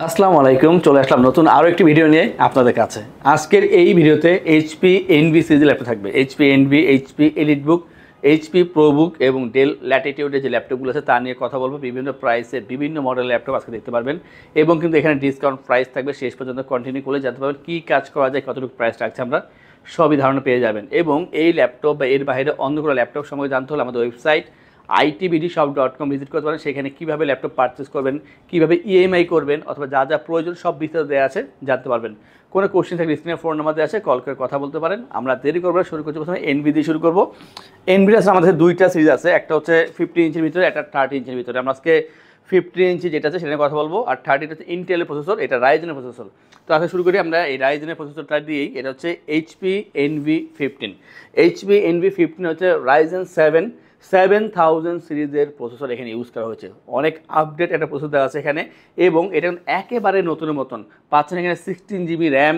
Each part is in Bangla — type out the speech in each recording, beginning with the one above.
আসসালামু আলাইকুম, চলে আসলাম নতুন আরও একটি ভিডিও নিয়ে আপনাদের কাছে। আজকের এই ভিডিওতে এইচপি এনভি সিরিজের ল্যাপটপ থাকবে। HP NV, HP EliteBook, HP ProBook এবং ডেল ল্যাটিটিউডের যে ল্যাপটপগুলো আছে তা নিয়ে কথা বলবো। বিভিন্ন প্রাইসে বিভিন্ন মডেলের ল্যাপটপ আজকে দেখতে পারবেন এবং কিন্তু এখানে ডিসকাউন্ট প্রাইস থাকবে। শেষ পর্যন্ত কন্টিনিউ করে জানতে পারবেন কী কাজ করা যায়, কতটুকু প্রাইস রাখছে আমরা সবই ধারণা পেয়ে যাবেন। এবং এই ল্যাপটপ বা এর বাইরে অন্য কোনো ল্যাপটপ সম্পর্কে জানতে হলে আমাদের ওয়েবসাইট itbdshop.com ভিজিট করতে পারেন। সেখানে কীভাবে ল্যাপটপ পারচেস করবেন, কীভাবে ইএমআই করবেন অথবা যা যা প্রয়োজন সব বিস্তারিত দেওয়া আছে, জানতে পারবেন। কোনো কোশ্চেন থাকলে স্ক্রিনে ফোন নাম্বার দেওয়া আছে, কল করে কথা বলতে পারেন। আমরা দেরি করবো না, শুরু করছি প্রথমে এনভি দিয়ে শুরু করবো। এনভি আছে আমাদের দুইটা সিরিজ আছে, একটা হচ্ছে 15 ইঞ্চির ভিতরে, একটা 30 ইঞ্চির ভিতরে। আমরা আজকে 15 ইঞ্চি যেটা আছে সেটা নিয়ে কথা বলবো, আর 30 হচ্ছে ইন্টেলের প্রসেসর, এটা রাইজেনের প্রসেসর। তো আজকে শুরু করি আমরা এই রাইজেনের প্রসেসরটা দিয়েই। এটা হচ্ছে এইচপি এনভি 15। এইচপি এনভি 15 হচ্ছে রাইজেন 7000 সিরিজের প্রসেসর এখানে ইউজ করা হয়েছে। অনেক আপডেট একটা প্রসেসর দেওয়া আছে এখানে এবং এটা একেবারে নতুনের মতন পাচ্ছেন। এখানে 16 GB RAM,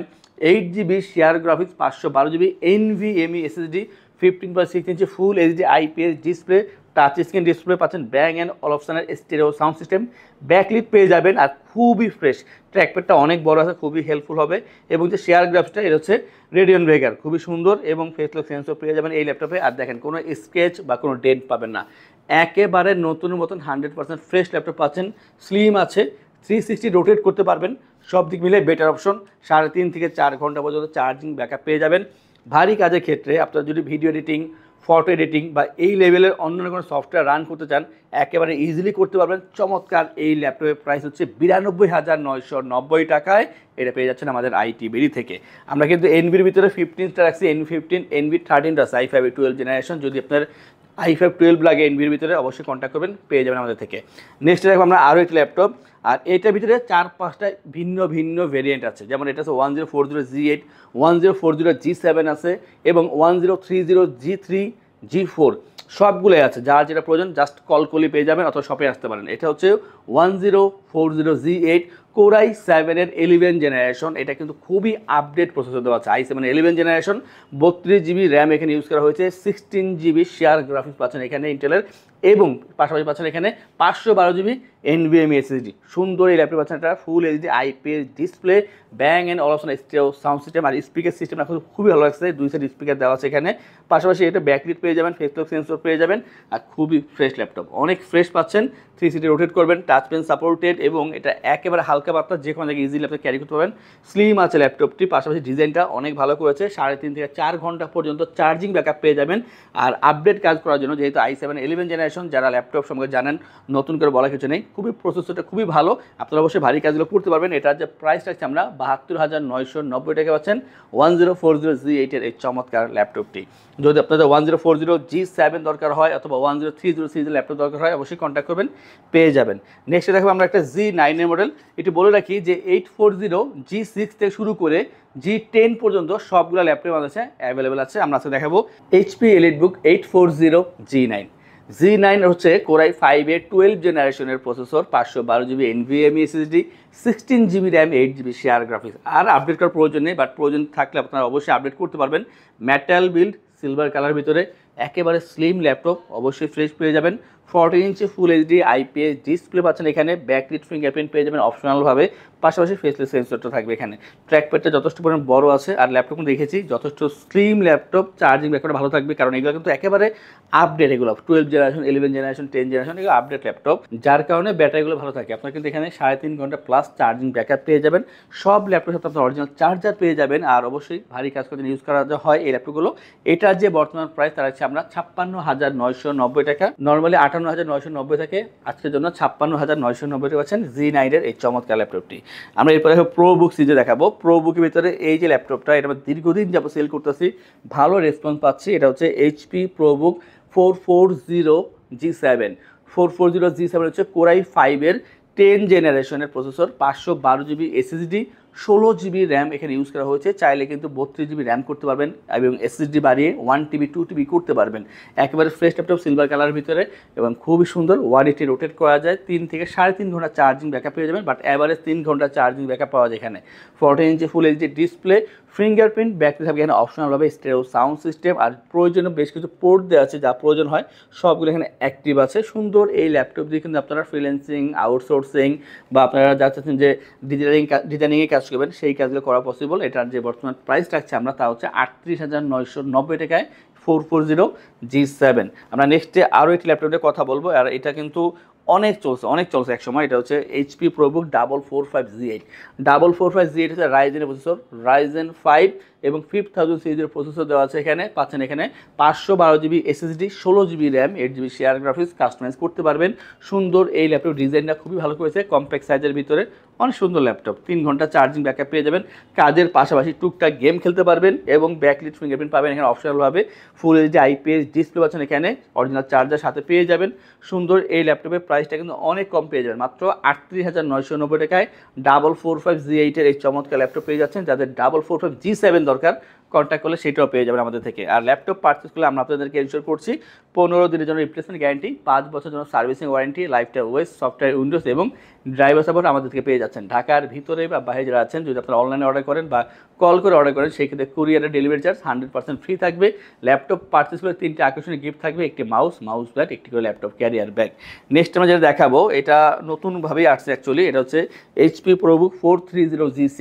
8 GB share graphics, 512 GB NVMe SSD, 15.6 inch full HD IPS display, touch screen display পাচ্ছেন, ব্যাং অ্যান্ড অলপশনের স্টেরিও সাউন্ড সিস্টেম, ব্যাকলিট পেয়ে যাবেন আর খুবই ফ্রেশ। ট্র্যাকপ্যাডটা অনেক বড় আছে, খুবই হেল্পফুল হবে। এবং যে শেয়ার গ্রাফিক্সটা এটা হচ্ছে রেডিয়ন ভেগার, খুবই সুন্দর এবং ফেসলক সেন্সর পেয়ে যাবেন এই ল্যাপটপে। আর দেখেন কোনো স্কেচ বা কোনো ডেন্ট পাবেন না, একেবারে নতুনের মতন 100% ফ্রেশ ল্যাপটপ পাচ্ছেন। স্লিম আছে, 360 রোটেট করতে পারবেন, সব দিক মিলে বেটার অপশন। 3.5 থেকে 4 ঘন্টা পর্যন্ত চার্জিং ব্যাকআপ পেয়ে যাবেন। ভারী কাজের ক্ষেত্রে আপনারা যদি ভিডিও এডিটিং, ফটো এডিটিং বা এই লেভেলের অন্য কোনো সফটওয়্যার রান করতে চান একেবারে ইজিলি করতে পারবেন। চমৎকার এই ল্যাপটপের প্রাইস হচ্ছে 92,990 টাকায় এটা পেয়ে যাচ্ছেন আমাদের আইটিবিডি থেকে। আমরা কিন্তু এনভির ভিতরে 15টা রাখছি, এনভি 15, এনভি 13 আছে, i5 12 জেনারেশন। যদি আপনার i5 12 লাগে এনভির ভিতরে অবশ্যই কন্ট্যাক্ট করবেন, পেয়ে যাবেন আমাদের থেকে। নেক্সট দেখো আমরা আরও একটি ল্যাপটপ, আর এটার ভিতরে 4-5টা ভিন্ন ভিন্ন ভেরিয়েন্ট আছে। যেমন এটা হচ্ছে 1040G8, 1040G7 আছে এবং 1030G3, G4 সবগুলোই আছে। যার যেটা প্রয়োজন জাস্ট কল করলে পেয়ে যাবেন অথবা শপে আসতে পারেন। এটা হচ্ছে 1040G8 Core i7-এর 11 জেনারেশন। এটা কিন্তু খুবই আপডেট প্রসেসর দেওয়া আছে, i7 11 জেনারেশন। 32 জিবি র্যাম এখানে ইউজ করা হয়েছে, 16 জিবি শেয়ার গ্রাফিক্স পাচ্ছেন এখানে ইন্টেলের এবং পাশাপাশি পাচ্ছেন এখানে 512 জিবি এনভিএমই এসএসডি। সুন্দর এই ল্যাপটপ পাচ্ছেন, এটা full HD IPS display, Bang and Olufsen stereo sound system আর স্পিকার সিস্টেম এখন খুবই ভালো লাগছে। 2 সাইড স্পিকার দেওয়া আছে এখানে। পাশাপাশি এটা ব্যাকলিট পেয়ে যাবেন, ফেসলক সেন্সর পেয়ে যাবেন আর খুবই ফ্রেশ ল্যাপটপ, অনেক ফ্রেশ পাচ্ছেন। 360 রোটেট করবেন, টাচ পেন সাপোর্টেড এবং এটা একেবারে হালকা পাতলা, যে কোনো জায়গায় ইজিলি আপনি ক্যারি করতে পারবেন। স্লিম আছে ল্যাপটপটি, পাশাপাশি ডিজাইনটা অনেক ভালো করেছে। 3.5 থেকে 4 ঘন্টা পর্যন্ত চার্জিং ব্যাকআপ পেয়ে যাবেন। আর আপডেট কাজ করার জন্য যেহেতু i7 11 জেনারেশন, যারা ল্যাপটপ সম্পর্কে জানেন নতুন করে বলার কিছু নেই, খুবই প্রসেসরটা খুবই ভালো, আপনারা অবশ্যই ভারী কাজগুলো করতে পারবেন। এটার যে প্রাইস রাখছি আমরা 72,990 টাকা পাচ্ছেন 1040G8-এর এই চমৎকার ল্যাপটপটি। যদি আপনাদের 1040G7 দরকার হয় অথবা 1030 সিরিজের ল্যাপটপ দরকার হয় অবশ্যই কন্ট্যাক্ট করবেন, পেয়ে যাবেন। নেক্সট দেখো আমরা একটা G9-এর মডেল। একটু বলে রাখি যে 840G6 থেকে শুরু করে G10 পর্যন্ত সবগুলো ল্যাপটপ আমাদের কাছে অ্যাভেলেবেল আছে। আমরা আজকে দেখাবো এইচপি এলিটবুক 840G9। G9 হচ্ছে Core i5-এর 12 জেনারেশনের processor, 512 GB NVMe SSD, 16 GB RAM, 8 GB share graphics. আর আপডেট করার প্রয়োজন নেই, বাট প্রয়োজন থাকলে আপনারা অবশ্যই আপডেট করতে পারবেন। মেটাল বিল্ড, সিলভার কালার ভিতরে একেবারে স্লিম ল্যাপটপ, অবশ্যই ফ্রেশ পেয়ে যাবেন। 14 inch full HD IPS display পাচ্ছেন এখানে, ব্যাকলিট ফিঙ্গারপ্রিন্ট পেয়ে যাবেন অপশনালভাবে, পাশাপাশি ফেসলেস সেন্সরটা থাকবে এখানে। ট্র্যাকপ্যাডটা যথেষ্ট পরিমাণ বড় আছে আর ল্যাপটপ দেখেছি যথেষ্ট স্লিম ল্যাপটপ, চার্জিং ব্যাকআপটা ভালো থাকবে কারণ এগুলো কিন্তু একেবারে আপডেট। এগুলো 12 জেনারেশন, 11 জেনারেশন, 10 জেনারেশন, এগুলো আপডেট ল্যাপটপ, যার কারণে ব্যাটারিগুলো ভালো থাকে। আপনার কিন্তু এখানে 3.5 ঘন্টা প্লাস চার্জিং ব্যাকআপ পেয়ে যাবেন। সব ল্যাপটপের সাথে আপনার অরিজিনাল চার্জার পেয়ে যাবেন। আর অবশ্যই ভারী কাজ করতে ইউজ করা হয় এই ল্যাপটপগুলো। এটার যে বর্তমান প্রাইস তার হচ্ছে আমরা 56,990 টাকা, নর্মালি 58,990 থাকে, আজকের জন্য 56,990 টাকা পাচ্ছেন G9-এর এই চমৎকার ল্যাপটপটি। আমরা এরপরে প্রোবুক সিরিজে দেখাবো। প্রোবুকের ভিতরে এই যে ল্যাপটপটা, এটা আমরা দীর্ঘদিন যাবো সেল করতেছি, ভালো রেসপন্স পাচ্ছি। এটা হচ্ছে এইচপি প্রোবুক 440G7। 440G7 হচ্ছে Core i5-এর 10 জেনারেশনের processor, 512 GB SSD, 16 GB RAM এখানে ইউজ করা হয়েছে। চাইলে কিন্তু 32 GB র্যাম করতে পারবেন এবং SSD বাড়িয়ে 1 TB 2 TB করতে পারবেন। একেবারে ফ্রেশ ল্যাপটপ, সিলভার কালারের ভিতরে এবং খুবই সুন্দর। 180 রোটেট করা যায়, 3 থেকে 3.5 ঘন্টা চার্জিং ব্যাকআপ পেয়ে যাবেন, বাট অ্যাভারেজ 3 ঘন্টা চার্জিং ব্যাকআপ পাওয়া যায় এখানে। 14 inch full HD display, fingerprint, battery থাকবে এখানে অপশনালভাবে, স্টেরিও সাউন্ড সিস্টেম, আর প্রয়োজনীয় বেশ কিছু পোর্ট দেওয়া আছে, যা প্রয়োজন হয় সবগুলো এখানে অ্যাক্টিভ আছে। সুন্দর এই ল্যাপটপ দিয়ে কিন্তু আপনারা ফ্রিল্যান্সিং, আউটসোর্সিং বা আপনারা যা চাচ্ছেন যে ডিজাইনিংয়ে কাজ করবেন সেই কাজগুলো করা পসিবল। এটার যে বর্তমান প্রাইস রাখছে আমরা তা হচ্ছে 38,990 টাকায় 440G7। আমরা নেক্সটে আরও একটি ল্যাপটপের কথা বলবো, আর এটা কিন্তু অনেক চলছে এক সময়। এটা হচ্ছে HP ProBook 445G8। 445G8 হচ্ছে রাইজেনের প্রসেসর, রাইজেন 5 এবং 5000 সিরিজের প্রসেসর দেওয়া আছে এখানে। পাচ্ছেন এখানে 512 GB SSD, 16 GB RAM, 8 GB share graphics, customise করতে পারবেন। সুন্দর এই ল্যাপটপ, ডিজাইনটা খুবই ভালো করেছে, কম্প্যাক্ট সাইজের ভিতরে অনেক সুন্দর ল্যাপটপ। 3 ঘন্টা চার্জিং ব্যাকআপ পেয়ে যাবেন, কাজের পাশাপাশি টুকটাক গেম খেলতে পারবেন এবং ব্যাকলিট ফিঙ্গারপ্রিন্ট পাবেন এখানে অপশনালভাবে। ফুল এইচডি IPS ডিসপ্লে পাচ্ছেন এখানে, অরিজিনাল চার্জার সাথে পেয়ে যাবেন। সুন্দর এই ল্যাপটপের প্রাইসটা কিন্তু অনেক কম পেয়ে যাবেন, মাত্র 38,990 টাকায় 445G8 এর এই চমৎকার ল্যাপটপ পেয়ে যাচ্ছেন। যাদের 445G7 দরকার কন্ট্যাক্ট করলে সেটাও পেয়ে যাবেন আমাদের থেকে। আর ল্যাপটপ পারচেস করলে আমরা আপনাদেরকে ইনশিওর করছি 15 দিনের জন্য রিপ্লেসমেন্ট গ্যারান্টি, 5 বছরের জন্য servicing warranty, lifetime OS, software, Windows এবং ড্রাইভার সাপোর্ট আমাদের থেকে পেয়ে যাচ্ছেন। ঢাকার ভিতরে বা বাইরে যারা আছেন, যদি আপনারা অনলাইনে অর্ডার করেন বা কল করে অর্ডার করেন, সেই ক্ষেত্রে কুরিয়ারের ডেলিভারি চার্জ 100% ফ্রি থাকবে। ল্যাপটপ পারচেস করে 3টি আকর্ষণীয় গিফট থাকবে, একটি মাউস ব্যাট, একটি করে ল্যাপটপ ক্যারিয়ার ব্যাগ। নেক্সট আমরা যেটা দেখাবো, এটা নতুনভাবেই আসছে অ্যাকচুয়ালি। এটা হচ্ছে HP ProBook 430G6।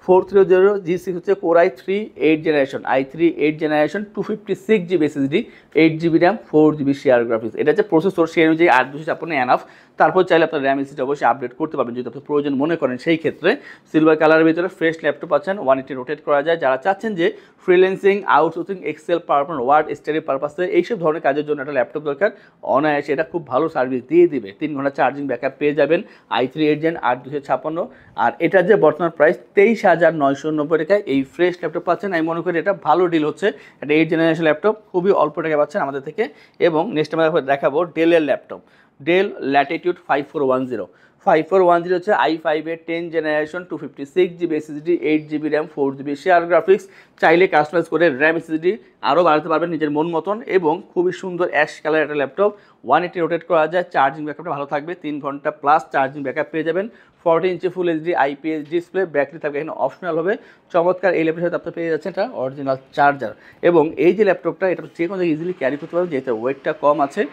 430G6 হচ্ছে Core i3 8 generation, i3 8 generation, 256GB SSD, 8GB RAM, 4GB share graphics. এটা যে প্রসেসর সেই অনুযায়ী 8/256 এনাফ। তারপর চাইলে আপনার র্যাম SSD অবশ্যই আপডেট করতে পারবেন যদি আপনার প্রয়োজন মনে করেন। সেই ক্ষেত্রে সিলভার কালারের ভিতরে ফ্রেশ ল্যাপটপ আছেন, 180 রোটেট করা যায়। যারা চাচ্ছেন যে freelancing, outsourcing, Excel, PowerPoint, Word, study পারপাসে এইসব ধরনের কাজের জন্য একটা ল্যাপটপ দরকার, অনায়াসে এটা খুব ভালো সার্ভিস দিয়ে দিবে। 3 ঘন্টা চার্জিং ব্যাকআপ পেয়ে যাবেন, i3 8 জেন 8256। আর এটার যে বর্তমান প্রাইস 23,990 টাকায় এই ফ্রেশ ল্যাপটপ পাচ্ছেন। আমি মনে করি এটা ভালো ডিল হচ্ছে। এটা 8 জেনারেশন ল্যাপটপ, খুবই অল্প টাকায় পাচ্ছেন আমাদের থেকে। এবং নেক্সট আমরা দেখাবো ডেলের ল্যাপটপ, ডেল ল্যাটিটিউড 5410। 5410 হচ্ছে i5 এর 10 generation, 256GB SSD, 8GB RAM, 4GB share graphics. চাইলে কাস্টমাইজ করে র্যাম SSD আরও বাড়াতে পারবেন নিজের মন মতন। এবং খুবই সুন্দর অ্যাশ কালার একটা ল্যাপটপ, 180 রোটেট করা যায়, চার্জিং ব্যাকআপটা ভালো থাকবে, 3 ঘন্টা প্লাস চার্জিং ব্যাকআপ পেয়ে যাবেন। 14 inch full HD IPS display, battery থাকবে এখানে অপশনাল হবে। চমৎকার এই ল্যাপটপের সাথে আপনি পেয়ে যাচ্ছেন এটা অরিজিনাল চার্জার। এবং এই যে ল্যাপটপটা, এটা যে কোনো ইজিলি ক্যারি করতে পারবেন, যেহেতু ওয়েটটা কম আছে।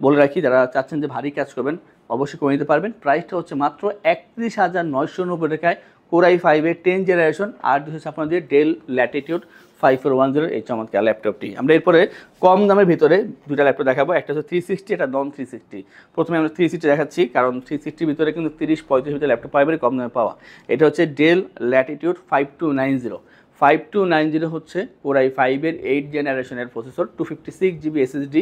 বলে রাখি, যারা চাচ্ছেন যে ভারী কাজ করবেন অবশ্যই করে নিতে পারবেন। প্রাইসটা হচ্ছে মাত্র 31,990 টাকায় Core i5 এর 10 জেনারেশন 8256 দিয়ে ডেল ল্যাটিটিউড 5410 এই চমৎকার ল্যাপটপটি। আমরা এরপরে কম দামের ভিতরে দুটা ল্যাপটপ দেখাবো, একটা হচ্ছে 360, এটা নন 360। প্রথমে আমরা 360 দেখাচ্ছি, কারণ 360 ভিতরে কিন্তু 30-35 ভিতরে ল্যাপটপ পাইবেন কম দামে পাওয়া। এটা হচ্ছে ডেল ল্যাটিটিউড 5290। 5290 হচ্ছে Core i5 এর 8 জেনারেশনের processor, 256GB SSD,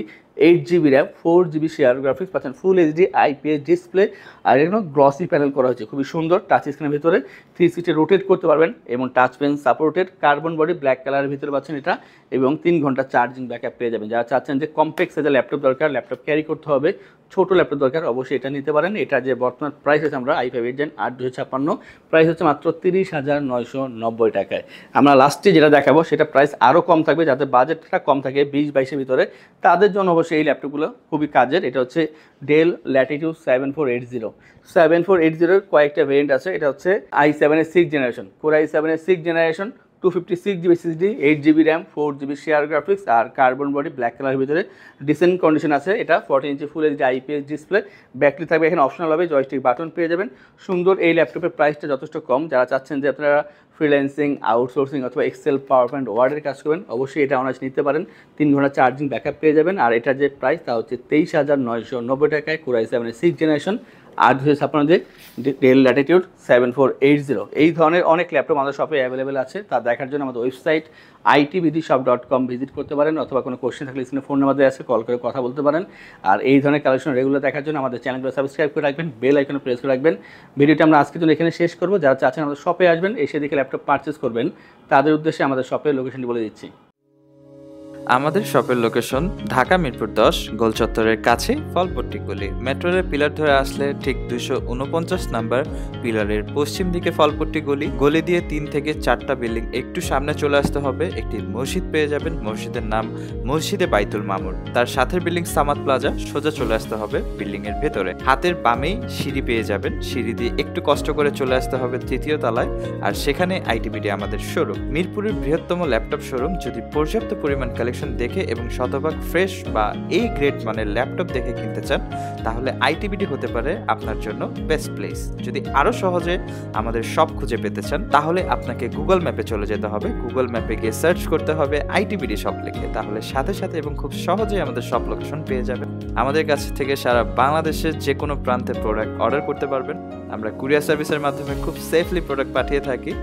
8GB RAM, 4GB share graphics, পাচ্ছেন ফুল এইচডি IPS ডিসপ্লে। আর এখানে গ্লসি প্যানেল করা হয়েছে, খুবই সুন্দর। টাচ স্ক্রিনের ভিতরে 360 রোটেট করতে পারবেন এবং touch pen supported, carbon body black কালারের ভিতরে পাচ্ছেন এটা। এবং 3 ঘন্টা চার্জিং ব্যাকআপ পেয়ে যাবেন। যারা চাচ্ছেন যে কম্প্যাক্ট সাইজের ল্যাপটপ দরকার, ল্যাপটপ ক্যারি করতে হবে, ছোট ল্যাপটপ দরকার, অবশ্যই এটা নিতে পারেন। এটা যে বর্তমান প্রাইস হচ্ছে আমরা i5 8 জেন 8256, প্রাইস হচ্ছে মাত্র 30,990 টাকায়। আমরা লাস্টে যেটা দেখাবো সেটা প্রাইস আরও কম থাকবে, যাদের বাজেটটা কম থাকে 20-22-এর ভিতরে, তাদের জন্য অবশ্যই এই ল্যাপটপগুলো খুবই কাজের। এটা হচ্ছে ডেল ল্যাটিটিউড 7480। 7480 কয়েকটা ভেরিয়েন্ট আছে। এটা হচ্ছে i7 এর 6 জেনারেশন, Core i7 এর 6 generation, 256GB SSD, 8GB RAM, 4GB share graphics, আর কার্বন বডি ব্ল্যাক কালারের ভিতরে ডিসেন্ট কন্ডিশন আছে। এটা 14 inch full HD IPS display, battery থাকবে এখানে অপশনাল হবে, জয়স্টিক বাটন পেয়ে যাবেন। সুন্দর এই ল্যাপটপের প্রাইসটা যথেষ্ট কম। যারা চাচ্ছেন যে আপনারা ফ্রিল্যান্সিং, আউটসোর্সিং অথবা এক্সেল, পাওয়ারপয়েন্ট, ওয়ার্ডের কাজ করবেন, অবশ্যই এটা অনার্স নিতে পারেন। 3 ঘন্টা চার্জিং ব্যাকআপ পেয়ে যাবেন। আর এটার যে প্রাইস তা হচ্ছে 23,990 টাকায় Core i7 এর 6 জেনারেশন 8256 দিয়ে ডেল ল্যাটিটিউড 7480। এই ধরনের অনেক ল্যাপটপ আমাদের শপে অ্যাভেলেবেল আছে। তা দেখার জন্য আমাদের ওয়েবসাইট itbdshop.com ভিজিট করতে পারেন, অথবা কোনো কোশ্চেন থাকলে স্ক্রিনে ফোন নাম্বার দেওয়া আছে, কল করে কথা বলতে পারেন। আর এই ধরনের কালেকশন রেগুলার দেখার জন্য আমাদের চ্যানেলগুলো সাবস্ক্রাইব করে রাখবেন, বেল আইকনে প্রেস করে রাখবেন। ভিডিওটা আমরা আজকের জন্য এখানে শেষ করব। যারা চাচ্ছেন আমাদের শপে আসবেন, এসে দেখে ল্যাপটপ পারচেস করবেন, তাদের উদ্দেশ্যে আমাদের শপের লোকেশনটি বলে দিচ্ছি। আমাদের শপের লোকেশন ঢাকা মিরপুর 10 গোল চত্বরের কাছে ফলপট্টি গলি। মেট্রোরের পিলার ধরে আসলে ঠিক 249 নাম্বার পিলারের পশ্চিম দিকে ফলপট্টি গলি। গলি দিয়ে 3 থেকে 4টা বিল্ডিং একটু সামনে চলে আসতে হবে, একটি মসজিদ পেয়ে যাবেন। মসজিদের নাম মসজিদে বাইতুল মামুর। তার সাথের বিল্ডিং সামাদ প্লাজা, সোজা চলে আসতে হবে বিল্ডিং এর ভেতরে। হাতের বামেই সিঁড়ি পেয়ে যাবেন, সিঁড়ি দিয়ে একটু কষ্ট করে চলে আসতে হবে 3য় তলায়, আর সেখানে আইটিবিডি আমাদের শোরুম। মিরপুরের বৃহত্তম ল্যাপটপ শোরুম। যদি পর্যাপ্ত পরিমাণ কালেকশন দেখে এবং শতভাগ ফ্রেশ বা এই গ্রেড মানের ল্যাপটপ দেখে কিনতে চান, তাহলে আইটিবিডি হতে পারে আপনার জন্য বেস্ট প্লেস। যদি আরো সহজে আমাদের শপ খুঁজে পেতে চান, তাহলে আপনাকে গুগল ম্যাপে চলে যেতে হবে। গুগল ম্যাপে গিয়ে সার্চ করতে হবে আইটিবিডি শপ লিখে, তাহলে সাথে সাথে এবং খুব সহজেই আমাদের শপ লোকেশন পেয়ে যাবেন। আমাদের কাছ থেকে সারা বাংলাদেশের যে কোনো প্রান্তে প্রোডাক্ট অর্ডার করতে পারবেন। আমরা কুরিয়ার সার্ভিসের মাধ্যমে খুব সেফলি প্রোডাক্ট পাঠিয়ে থাকি।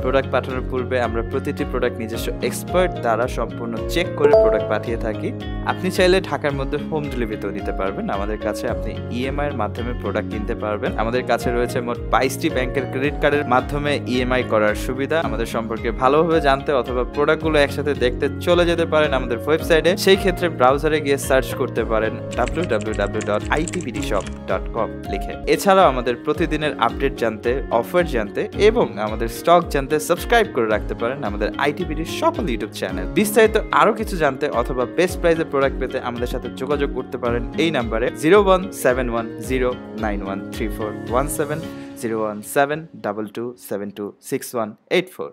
প্রোডাক্ট পাঠানোর পূর্বে আমরা প্রতিটি প্রোডাক্ট নিজস্ব এক্সপার্ট দ্বারা সম্পূর্ণ চেক করে প্রোডাক্ট পাঠিয়ে থাকি। আপনি চাইলে ঢাকার মধ্যে হোম ডেলিভারিতেও দিতে পারবেন। আমাদের কাছে আপনি ইএমআই এর মাধ্যমে প্রোডাক্ট কিনতে পারবেন। আমাদের কাছে রয়েছে মোট 22টি ব্যাংকের ক্রেডিট কার্ডের মাধ্যমে ইএমআই করার সুবিধা। আমাদের সম্পর্কে ভালোভাবে জানতে অথবা প্রোডাক্টগুলো একসাথে দেখতে চলে যেতে পারেন আমাদের ওয়েবসাইটে। সেই ক্ষেত্রে ব্রাউজারে গিয়ে সার্চ করতে পারেন www.itbdshop.com লিখে। এছাড়াও আমাদের প্রতিদিনের আপডেট জানতে, অফার জানতে এবং আমাদের স্টক জানতে সাবস্ক্রাইব করে রাখতে পারেন আমাদের আইটিবিডির সকল ইউটিউব চ্যানেল। বিস্তারিত আরো কিছু জানতে অথবা বেস্ট প্রাইসে প্রোডাক্ট পেতে আমাদের সাথে যোগাযোগ করতে পারেন এই নাম্বারে 01710913417 01722726184।